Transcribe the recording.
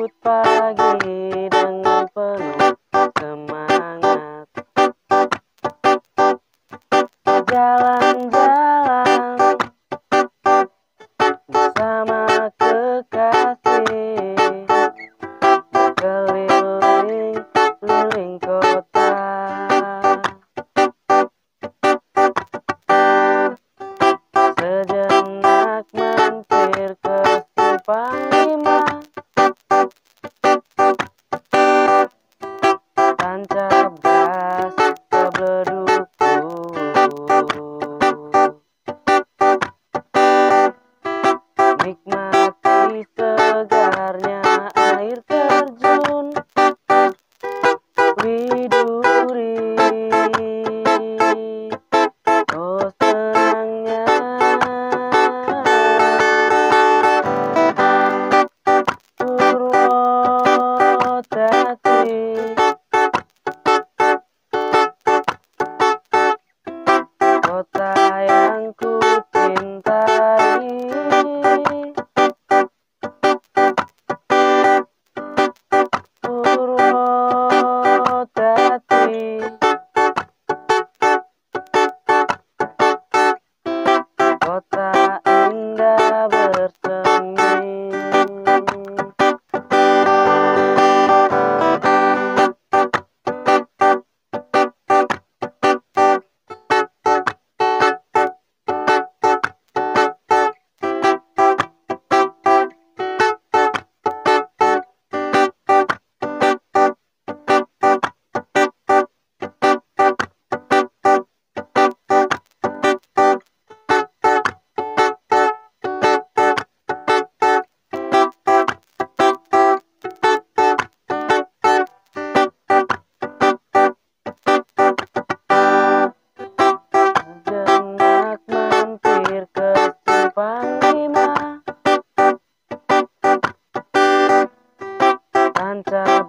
menyambut pagi dengan penuh semangat. Jalan-jalan bersama kekasih, keliling-liling kota. Sejenak mampir ke Simpang 5, tancap gas ke Bleduku. Nikmati segarnya air terjun Widuri. Oh senangnya Purwodadi, kota yang ku cintai. Purwodadi, kota indah bersemi. Sejenak mampir ke Simpang 5, tancap